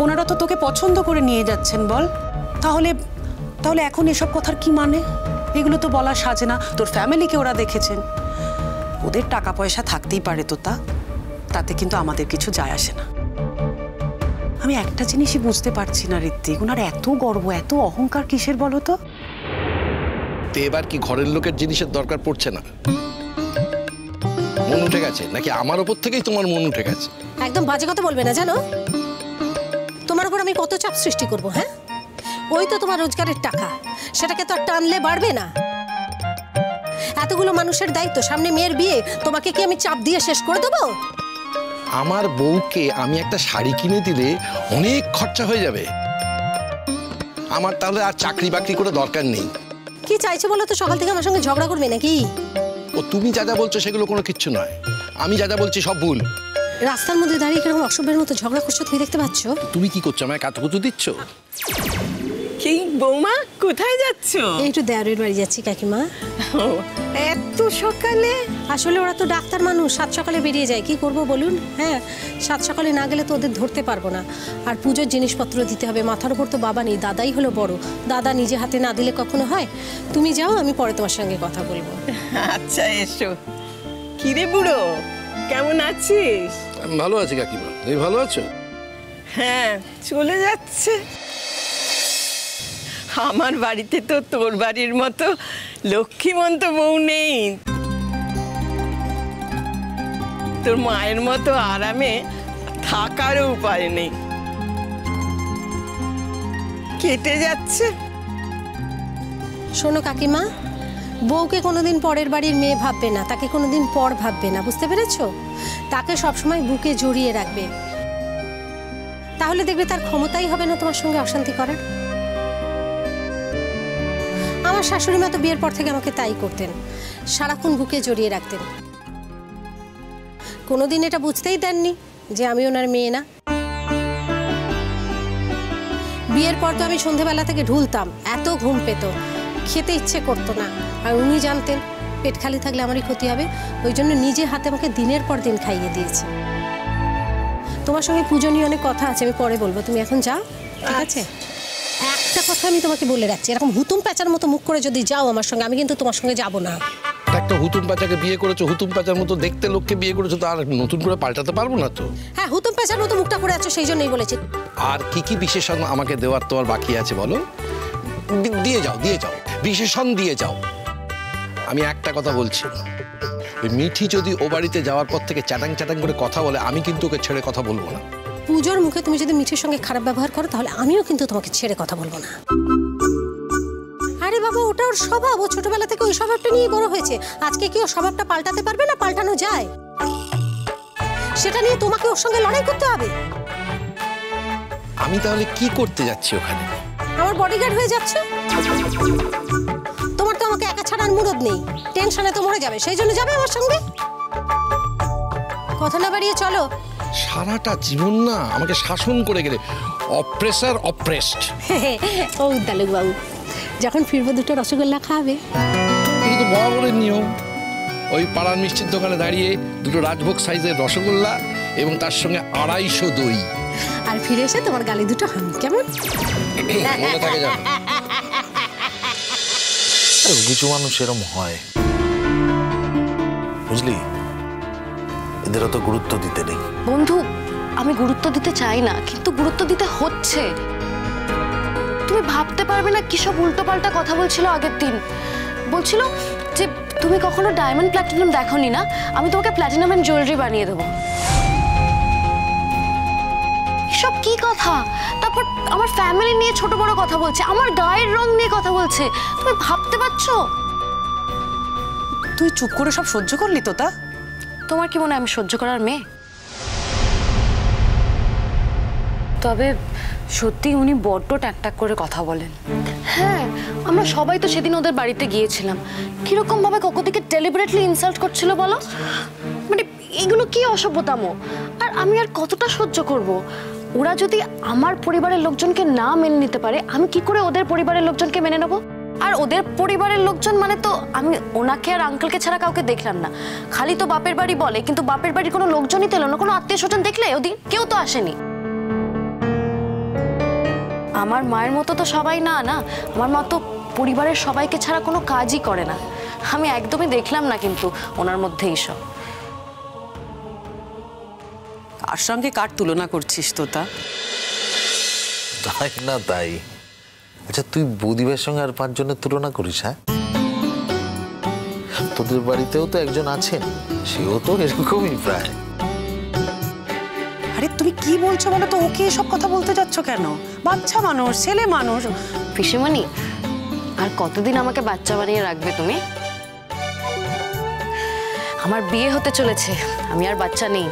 ওনারা তো তোকে পছন্দ করে নিয়ে যাচ্ছেন বল। তাহলে তাহলে এখন এসব কথার কি মানে? এগুলো তো বলা সাজে না। তোর ফ্যামিলিকে ওরা দেখেছেন, ওদের টাকা পয়সা থাকতেই পারে তো, তাতে কিন্তু আমাদের কিছু যায় আসে না। আমি একটা জিনিসই বুঝতে পারছি না ঋত্বিক, ওনার এত গর্ব এত অহংকার কিসের বলো তো? এবার কি ঘরের লোকের জিনিসের দরকার পড়ছে না? মন উঠে গেছে নাকি আমার উপর থেকেই তোমার মন উঠে গেছে? একদম বাজে কথা বলবে না জানো। তোমার উপর আমি কত চাপ সৃষ্টি করব? হ্যাঁ, ওই তো তোমার রোজগারের টাকা, সেটাকে তো আর টানলে বাড়বে না। এতগুলো মানুষের দায়িত্ব, সামনে মেয়ের বিয়ে, তোমাকে কি আমি চাপ দিয়ে শেষ করে দেবো? আমার বউকে আমি একটা শাড়ি কিনে দিলে অনেক খরচা হয়ে যাবে আমার, তাহলে আর চাকরি বাকরি করে দরকার নেই। কি চাইছো বলো তো? সকাল থেকে আমার সঙ্গে ঝগড়া করবে নাকি? ও তুমি যা যা বলছো সেগুলো কোনো কিচ্ছু নয়, আমি যা যা বলছি সব ভুল। রাস্তার মধ্যে দাঁড়িয়ে কিরকম অসভ্যের মতো ঝগড়া করছো তুমি দেখতে পাচ্ছ? তুমি কি করছো, আমায় কাতুকুতু দিচ্ছ? কি বৌমা, কোথায় যাচ্ছ? একটু দেওরের বাড়ি যাচ্ছি কাকিমা। এত সকালে? আসলে ওরা তো ডাক্তার মানুষ, সাত সকালে বেরিয়ে যায়, কি করব বলুন? হ্যাঁ, সাত সকালে না গেলে তো ওদের ধরতে পারবো না। আর পুজোর জিনিসপত্র দিতে হবে, মাথার উপর তো বাবা নেই, দাদাই হলো বড়, দাদা নিজে হাতে না দিলে কখনো হয়? তুমি যাও, আমি পরে তোমার সঙ্গে কথা বলবো। আচ্ছা এসো। কিরে বুড়ো, কেমন আছিস? আমি ভালো আছি কাকিমা, তুমি ভালো আছো? হ্যাঁ, চলে যাচ্ছে। আমার বাড়িতে তো তোর বাড়ির মতো লক্ষ্মীমন্ত বউ নেই, তোর মায়ের মতো আরামে থাকারও উপায় নেই, কেটে যাচ্ছে। শোনো কাকিমা, বউকে কোনোদিন পরের বাড়ির মেয়ে ভাববে না, তাকে কোনোদিন পর ভাববে না, বুঝতে পেরেছো? তাকে সবসময় বুকে জড়িয়ে রাখবে, তাহলে দেখবে তার ক্ষমতাই হবে না তোমার সঙ্গে অশান্তি করার। আমার শাশুড়ি মা তো বিয়ের পর থেকে আমাকে তাই করতেন, সারাক্ষণ বুকে জড়িয়ে রাখতেন। কোনোদিন এটা বুঝতেই দেননি যে আমি ওনার মেয়ে না। বিয়ের পর তো আমি সন্ধেবেলা থেকে ঢুলতাম, এত ঘুম পেত, খেতে ইচ্ছে করতো না। আর উনি জানতেন পেট খালি থাকলে আমারই ক্ষতি হবে, ওই জন্য নিজে হাতে আমাকে দিনের পর দিন খাইয়ে দিয়েছে। তোমার সঙ্গে পুজো নিয়ে অনেক কথা আছে, আমি পরে বলবো, তুমি এখন যাও, ঠিক আছে? একটা কথা আমি তোমাকে বলে রাখছি, এরকম হুতুম প্যাঁচার মতো মুখ করে যদি যাও আমার সঙ্গে, আমি কিন্তু তোমার সঙ্গে যাব না। একটা হুতুম প্যাঁচাকে বিয়ে করেছো, হুতুম প্যাঁচার মতো দেখতে লোককে বিয়ে করেছো, তো আর নতুন করে পাল্টাতে পারবো না তো। হ্যাঁ, হুতুম প্যাঁচার মতো মুখটা করে আছো, সেই জন্যই বলেছি। আর কি কি বিশেষণ আমাকে দেওয়ার তোমার বাকি আছে বলো? দিয়ে যাও, দিয়ে যাও, বিশেষণ দিয়ে যাও। আমি একটা কথা বলছি, ওই মিঠি যদি ও বাড়িতে যাওয়ার পর থেকে চ্যাটাং চ্যাটাং করে কথা বলে, আমি কিন্তু ওকে ছেড়ে কথা বলবো না। পুজোর মুখে তুমি যদি মিঠির সঙ্গে খারাপ ব্যবহার করো, তাহলে আমিও কিন্তু তোমাকে ছেড়ে কথা বলবো না। আরে বাবা, ওটা ওর স্বভাব, ও ছোটবেলা থেকে ওই স্বভাবটা নিয়ে বড় হয়েছে। আজকে কি ওর স্বভাবটা পাল্টাতে পারবে না? পাল্টানো যায়, সেটা নিয়ে তোমাকে ওর সঙ্গে লড়াই করতে হবে। আমি তাহলে কি করতে যাচ্ছি ওখানে? আমার বডিগার্ড হয়ে যাচ্ছে। তোমার তো আমাকে একা ছাড়ার মুরদ নেই, টেনশনে তো মরে যাবে, সেই জন্য যাবে আমার সঙ্গে। কথা না বাড়িয়ে চলো। সারাটা জীবন না আমাকে শাসন করে গেলে, অপ্রেসার অপ্রেসড। ও দালুক বাবু, যখন ফিরবো দুটো রসগোল্লা খাবে। এটা তো বরাবরের নিয়ম। ওই পাড়ার মিষ্টির দোকানে দাঁড়িয়ে দুটো রাজভোগ সাইজের রসগোল্লা এবং তার সঙ্গে 250 দই, আর ফিরে এসে তোমার গালে দুটো হাম, কেমন? মনে থাকে জানো? কিছু মানুষ এরম হয়, বুঝলি, এদের অত গুরুত্ব দিতে নেই। বন্ধু, আমি গুরুত্ব দিতে চাই না, কিন্তু গুরুত্ব দিতে হচ্ছে। তুমি ভাবতে পারবে না কি সব উল্টোপাল্টা কথা বলছিল আগের দিন। বলছিল যে তুমি কখনো ডায়মন্ড প্ল্যাটিনাম দেখোনি না, আমি তোমাকে প্ল্যাটিনাম এন্ড জুয়েলারি বানিয়ে দেবো। এসব কি কথা? তারপর আমার ফ্যামিলি নিয়ে ছোট বড় কথা বলছে, আমার গায়ের রং নিয়ে কথা বলছে। তুমি ভাবতে পারছো? তুই চুপ করে সব সহ্য করলি তো? তা তোমার কি মনে হয় আমি সহ্য করার মেয়ে? তবে সত্যি উনি বড্ড ট্যাকট্যাক করে কথা বলেন। হ্যাঁ, আমরা সবাই তো সেদিন ওদের বাড়িতে গিয়েছিলাম, কিরকম ভাবে ককদিকে ডেলিবারেটলি ইনসাল্ট করছিল বলো। মানে এগুলো কি অসভ্যতামো! আর আমি আর কতটা সহ্য করব? ওরা যদি আমার পরিবারের লোকজনকে না মেনে নিতে পারে, আমি কি করে ওদের পরিবারের লোকজনকে মেনে নেব? আর ওদের পরিবারের লোকজন মানে তো আমি ওনাকে আর আঙ্কেলকে ছাড়া কাউকে দেখলাম না। খালি তো বাপের বাড়ি বলে, কিন্তু বাপের বাড়ির কোনো লোকজনই তো এলো না, কোনো আত্মীয় স্বজন দেখলে ওদিন কেউ তো আসেনি। আমার মায়ের মতো তো সবাই না না, আমার মা তো পরিবারের সবাইকে ছাড়া কোনো কাজই করে না। আমি একদমই দেখলাম না কিন্তু ওনার মধ্যে এইসব। কার সঙ্গে কার তুলনা করছিস তোতা? তাই না তাই। আচ্ছা তুই বৌদিবার সঙ্গে আর 5 জনের তুলনা করিস? হ্যাঁ, তোদের বাড়িতেও তো একজন আছেন, সেও তো এরকমই প্রায়। আরে তুমি কি বলছো বলো তো? ওকে এসব কথা বলতে যাচ্ছ কেন? বাচ্চা মানুষ, ছেলে মানুষ। পিসিমণি, আর কতদিন আমাকে বাচ্চা বানিয়ে রাখবে তুমি? আমার বিয়ে হতে চলেছে, আমি আর বাচ্চা নেই।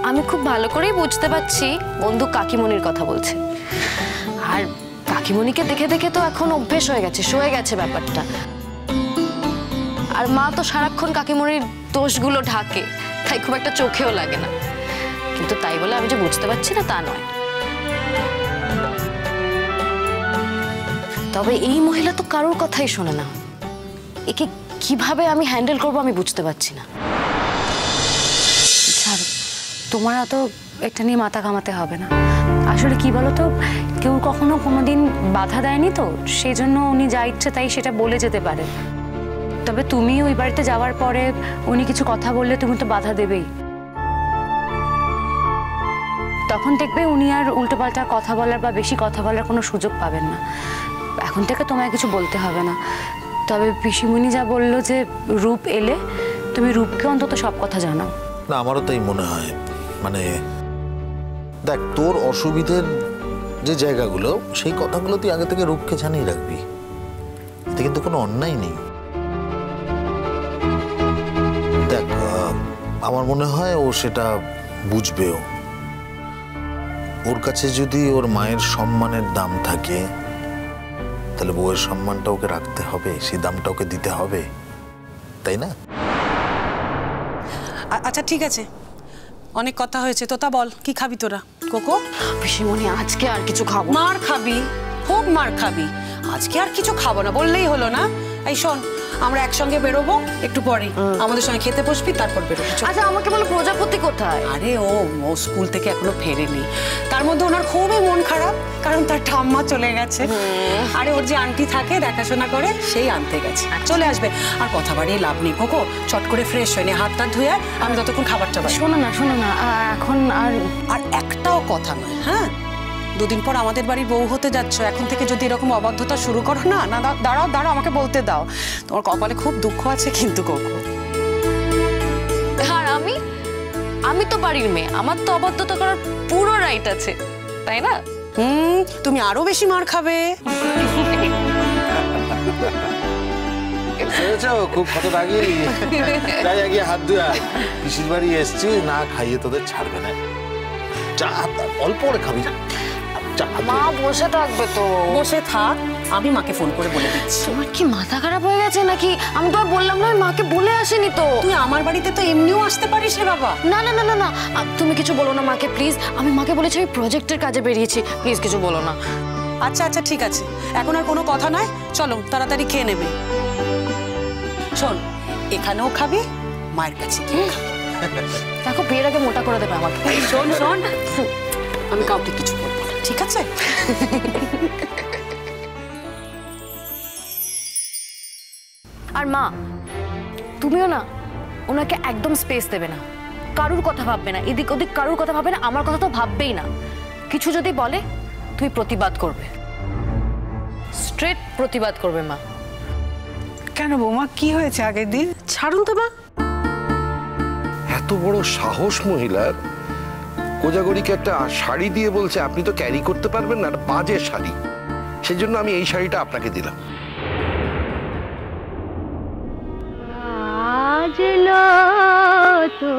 আমি খুব ভালো করেই বুঝতে পারছি বন্ধু কাকিমণির কথা বলছে। আর কাকিমণিকে দেখে দেখে তো এখন অভ্যেস হয়ে গেছে, সয়ে গেছে ব্যাপারটা। আর মা তো সারাক্ষণ কাকিমণির দোষগুলো ঢাকে, তাই খুব একটা চোখেও লাগে না। কিন্তু তাই বলে আমি যে বুঝতে পারছি না তা নয়। তবে এই মহিলা তো কারোর কথাই শোনে না। একে কিভাবে আমি হ্যান্ডেল করবো আমি বুঝতে পারছি না। ছাড়ো, তোমার এত এটা নিয়ে মাথা ঘামাতে হবে না। আসলে কি বলো তো, কেউ কখনো কোনোদিন বাধা দেয়নি তো, সেই জন্য উনি যা ইচ্ছে তাই সেটা বলে যেতে পারে। তবে তুমি ওই বাড়িতে যাওয়ার পরে উনি কিছু কথা বললে তুমি তো বাধা দেবেই। তখন দেখবে উনি আর উল্টোপাল্টা কথা বলার বা বেশি কথা বলার কোনো সুযোগ পাবেন না। এখন থেকে তোমায় কিছু বলতে হবে না। তবে পিসিমণি যা বললো যে রূপ এলে তুমি রূপকে অন্তত সব কথা জানাও। না, আমারও তাই মনে হয়। মানে দেখ, তোর অসুবিধের যে জায়গাগুলো, সেই কথাগুলো তুই আগে থেকে রূপকে জানিয়ে রাখবি। এতে কিন্তু কোনো অন্যায় নেই। দেখ, আমার মনে হয় ও সেটা বুঝবেও। ওর কাছে যদি ওর মায়ের সম্মানের দাম থাকে, তাহলে বউয়ের সম্মানটা ওকে রাখতে হবে, সেই দামটা ওকে দিতে হবে, তাই না? আচ্ছা ঠিক আছে, অনেক কথা হয়েছে। তোতা বল, কি খাবি তোরা? কোকো? পিসিমণি, আজকে আর কিছু খাবো না। মার খাবি, খুব মার খাবি। আজকে আর কিছু খাবো না বললেই হলো না? এই শোন, আমরা একসঙ্গে বেরোবো একটু পরে, আমাদের সঙ্গে খেতে বসবি, তারপর বেরোবি। আচ্ছা আমাকে বলো, প্রজাপতি কোথায়? আরে ও স্কুল থেকে এখনো ফেরেনি। তার মধ্যে ওনার খুবই মন খারাপ, কারণ তার ঠাম্মা চলে গেছে। আরে ওর যে আন্টি থাকে দেখাশোনা করে, সেই আনতে গেছে, চলে আসবে। আর কথা বাড়িয়ে লাভ নেই কোকো, চট করে ফ্রেশ হয়ে নে, হাত টাত ধুয়ে আমি ততক্ষণ খাবারটা বাড়ি। শোনো না, এখন আর একটাও কথা নয়, হ্যাঁ? 2 দিন পর আমাদের বাড়ির বউ হতে যাচ্ছ, এখন থেকে যদি এরকম অবাধ্যতা শুরু করো না, না দাঁড়াও আমাকে বলতে দাও। তোমার কপালে খুব দুঃখ আছে কিন্তু কোকো। আর আমি তো বাড়ির মেয়ে, আমার তো অবাধ্যতা করার পুরো রাইট আছে, তাই না? তুমি আরো বেশি মার খাবে। খুব কত আগে তাই আগে হাত ধুয়া পিসির বাড়ি এসছি, না খাইয়ে তোদের ছাড়বে না। চা অল্প করে খাবি। মা বসে থাকবে তো? বসে থাক, আমি মাকে ফোন করে বলে দিচ্ছি। তোমার কি মাথা খারাপ হয়ে গেছে নাকি? আমি তো আর বললাম না, আমি মাকে বলে আসিনি তো। তুই আমার বাড়িতে তো এমনিও আসতে পারিস রে বাবা। না না না না না, তুমি কিছু বলো না মাকে প্লিজ। আমি মাকে বলেছি আমি প্রজেক্টের কাজে বেরিয়েছি, প্লিজ কিছু বলো না। আচ্ছা ঠিক আছে, এখন আর কোনো কথা নয়, চলো তাড়াতাড়ি খেয়ে নেবে। শোন, এখানেও খাবি, মায়ের কাছে গিয়ে খাবি। দেখো বিয়ের আগে মোটা করে দেবে আমাকে। শোন আমি কাউকে কিছু বলবো না, ঠিক আছে? আর মা, তুমিও না ওনাকে একদম স্পেস দেবে না, কারুর কথা ভাববে না, এদিক ওদিক কারুর কথা ভাববে না, আমার কথা তো ভাববেই না। কিছু যদি বলে তুমি প্রতিবাদ করবে, স্ট্রেট প্রতিবাদ করবে মা। কেন বৌমা, কি হয়েছে আগের দিন? ছাড়ুন তো মা। এত বড় সাহস মহিলার, কোজাগরিকে একটা শাড়ি দিয়ে বলছে আপনি তো ক্যারি করতে পারবেন না, একটা বাজে শাড়ি। সেই জন্য আমি এই শাড়িটা আপনাকে দিলাম। আজ তো